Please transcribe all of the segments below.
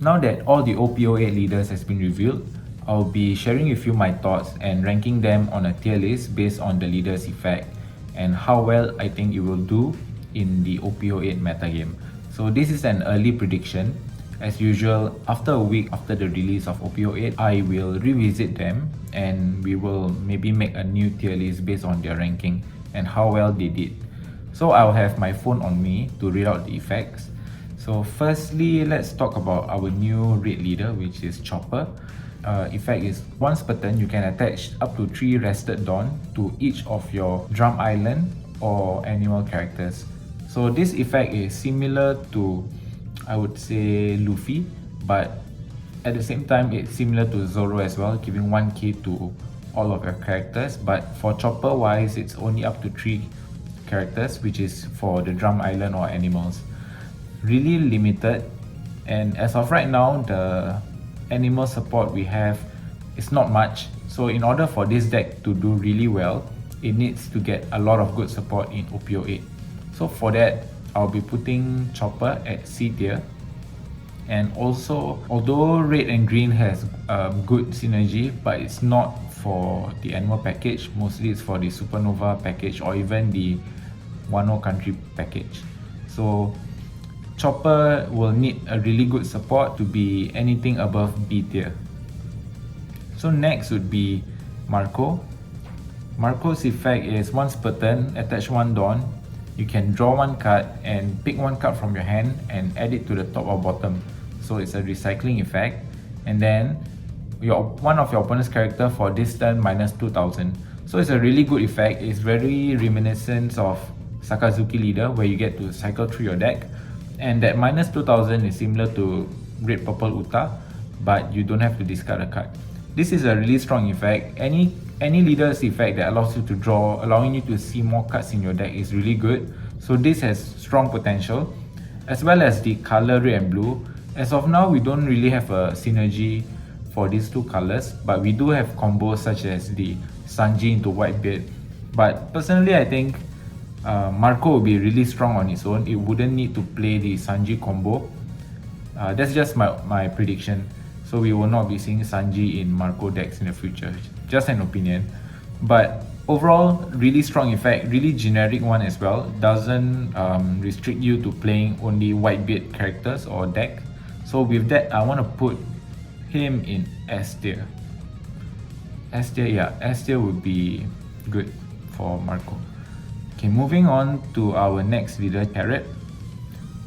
Now that all the OP08 leaders has been revealed, I'll be sharing with you my thoughts and ranking them on a tier list based on the leader's effect and how well I think it will do in the OP08 metagame. So this is an early prediction. As usual, after a week after the release of OP08, I will revisit them and we will maybe make a new tier list based on their ranking and how well they did. So I'll have my phone on me to read out the effects. So firstly, let's talk about our new raid leader, which is Chopper. Effect is once per turn, you can attach up to 3 Rested Dawn to each of your Drum Island or animal characters. So this effect is similar to, I would say, Luffy, but at the same time it's similar to Zoro as well, giving 1 key to all of your characters. But for Chopper wise, it's only up to 3 characters, which is for the Drum Island or animals. Really limited, and as of right now, the animal support we have is not much. So in order for this deck to do really well, it needs to get a lot of good support in OP08. So for that, I'll be putting Chopper at C tier. And also, although red and green has good synergy, but it's not for the animal package. Mostly it's for the Supernova package or even the Wano Country package. So Chopper will need a really good support to be anything above B tier. So next would be Marco. Marco's effect is once per turn, attach 1 Dawn. You can draw 1 card and pick 1 card from your hand and add it to the top or bottom. So it's a recycling effect. And then one of your opponent's character for this turn minus 2000. So it's a really good effect. It's very reminiscent of Sakazuki Leader, where you get to cycle through your deck. And that minus 2000 is similar to Red Purple Uta, but you don't have to discard a card. This is a really strong effect. Any leader's effect that allows you to draw, allowing you to see more cards in your deck is really good. So this has strong potential, as well as the color red and blue. As of now, we don't really have a synergy for these 2 colors, but we do have combos such as the Sanji into Whitebeard. But personally, I think Marco will be really strong on its own. It wouldn't need to play the Sanji combo. That's just my prediction. So we will not be seeing Sanji in Marco decks in the future. Just an opinion. But overall, really strong effect, really generic one as well. Doesn't restrict you to playing only Whitebeard characters or deck. So with that, I want to put him in S tier. S tier, yeah, S tier would be good for Marco. Okay, moving on to our next leader, Carrot.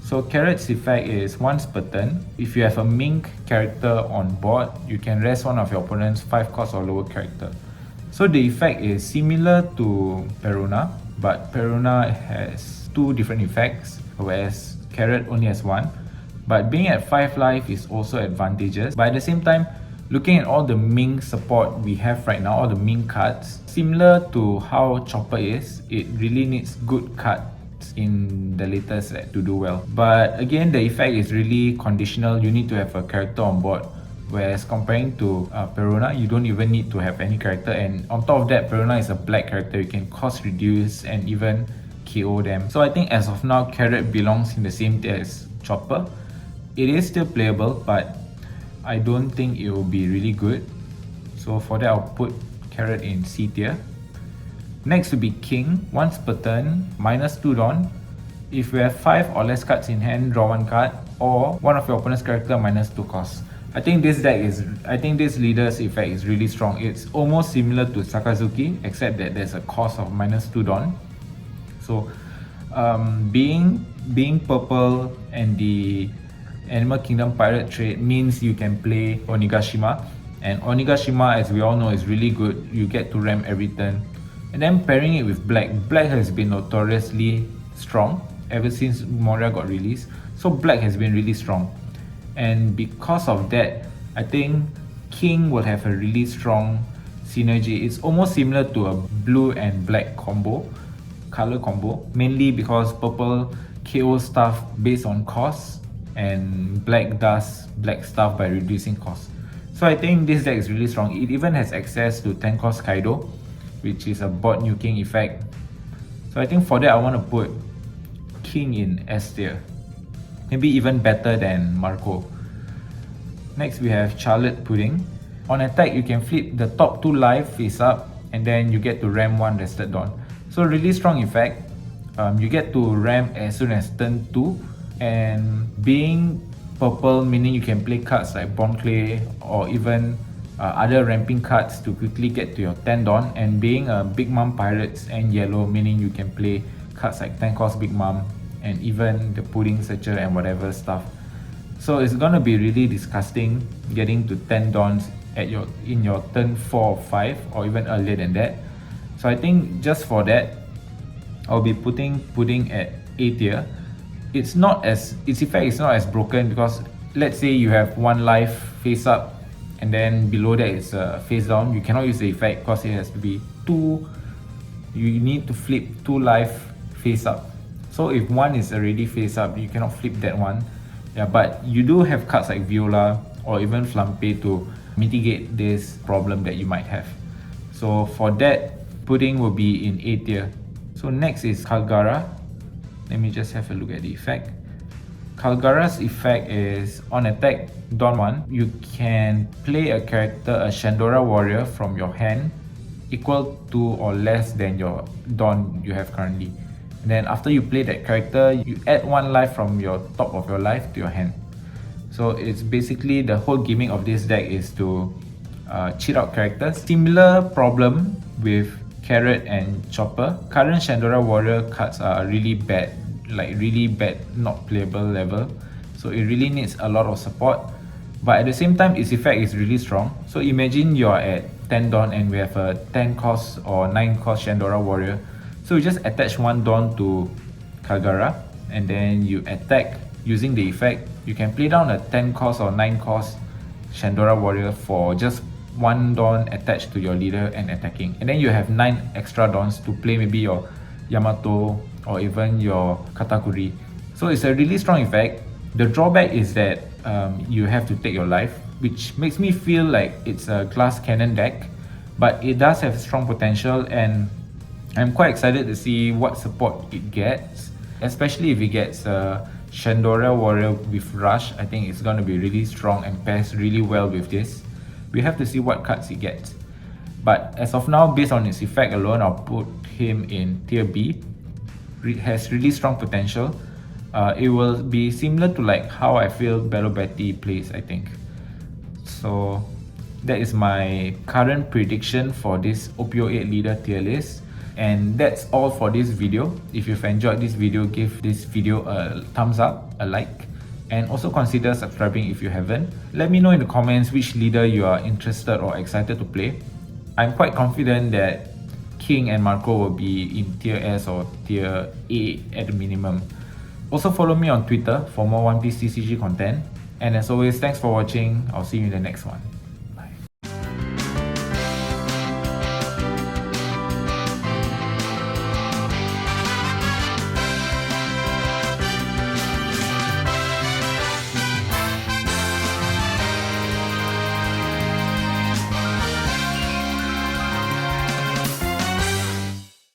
So Carrot's effect is once per turn. If you have a Mink character on board, you can rest one of your opponent's 5 cost or lower character. So the effect is similar to Peruna, but Peruna has 2 different effects, whereas Carrot only has 1. But being at 5 life is also advantageous. But at the same time, looking at all the Mink support we have right now, all the Mink cards, similar to how Chopper is, it really needs good cards in the later set to do well. But again, the effect is really conditional. You need to have a character on board. Whereas comparing to Peruna, you don't even need to have any character. And on top of that, Peruna is a black character. You can cost reduce and even KO them. So I think as of now, Carrot belongs in the same tier as Chopper. It is still playable, but I don't think it will be really good. So for that, I'll put Carrot in C tier. Next will be King. Once per turn, minus 2 Dawn. If you have 5 or less cards in hand, draw 1 card, or one of your opponent's character minus 2 costs. I think this leader's effect is really strong. It's almost similar to Sakazuki, except that there's a cost of minus 2 Dawn. So being purple and the Animal Kingdom Pirate trait means you can play Onigashima, and Onigashima, as we all know, is really good. You get to ram every turn. And then pairing it with Black. Black has been notoriously strong ever since Moria got released. So Black has been really strong. And because of that, I think King will have a really strong synergy. It's almost similar to a blue and black color combo. Mainly because purple KO stuff based on cost, and black does black stuff by reducing cost. So I think this deck is really strong. It even has access to 10 cost Kaido, which is a bot nuking effect. So I think for that, I want to put King in S tier. Maybe even better than Marco. Next we have Charlotte Pudding. On attack, you can flip the top 2 life face up and then you get to ram 1 Rested Dawn. So really strong effect. You get to ram as soon as turn 2, and being purple meaning you can play cards like Born Clay or even other ramping cards to quickly get to your 10 Dawn, and being a Big Mom Pirates and yellow meaning you can play cards like 10 cost Big Mom and even the Pudding Searcher and whatever stuff. So it's gonna be really disgusting getting to 10 Dawns in your turn 4 or 5 or even earlier than that. So I think just for that, I'll be putting Pudding at A tier. Its effect is not as broken because let's say you have 1 life face up and then below that it's face down. You cannot use the effect because it has to be 2. You need to flip 2 life face up. So if 1 is already face up, you cannot flip that one. Yeah, but you do have cards like Viola or even Flampe to mitigate this problem that you might have. So for that, Pudding will be in A tier. So next is Kalgara. Let me just have a look at the effect. Kalgara's effect is on attack, Dawn 1, you can play a character, a Shandora warrior from your hand equal to or less than your Dawn you have currently. And then after you play that character, you add 1 life from your top of your life to your hand. So it's basically the whole gimmick of this deck is to cheat out characters. Similar problem with Carrot and Chopper. Current Shandora Warrior cards are really bad, not playable level. So it really needs a lot of support. But at the same time, its effect is really strong. So imagine you're at 10 Dawn and we have a 10 cost or 9 cost Shandora Warrior. So you just attach 1 Dawn to Kalgara and then you attack using the effect. You can play down a 10 cost or 9 cost Shandora Warrior for just 1 Dawn attached to your leader and attacking. And then you have 9 extra Dawns to play maybe your Yamato or even your Katakuri. So it's a really strong effect. The drawback is that you have to take your life, which makes me feel like it's a glass cannon deck, but it does have strong potential and I'm quite excited to see what support it gets, especially if it gets a Shandora Warrior with Rush. I think it's going to be really strong and pairs really well with this. We have to see what cards it gets. But as of now, based on its effect alone, I'll put him in tier B. It has really strong potential. It will be similar to like how I feel Bello Betty plays, I think. So that is my current prediction for this OP08 leader tier list. And that's all for this video. If you've enjoyed this video, give this video a thumbs up, a like, and also consider subscribing if you haven't. Let me know in the comments which leader you are interested or excited to play. I'm quite confident that King and Marco will be in tier S or tier A at the minimum. Also follow me on Twitter for more One Piece TCG content. And as always, thanks for watching. I'll see you in the next one.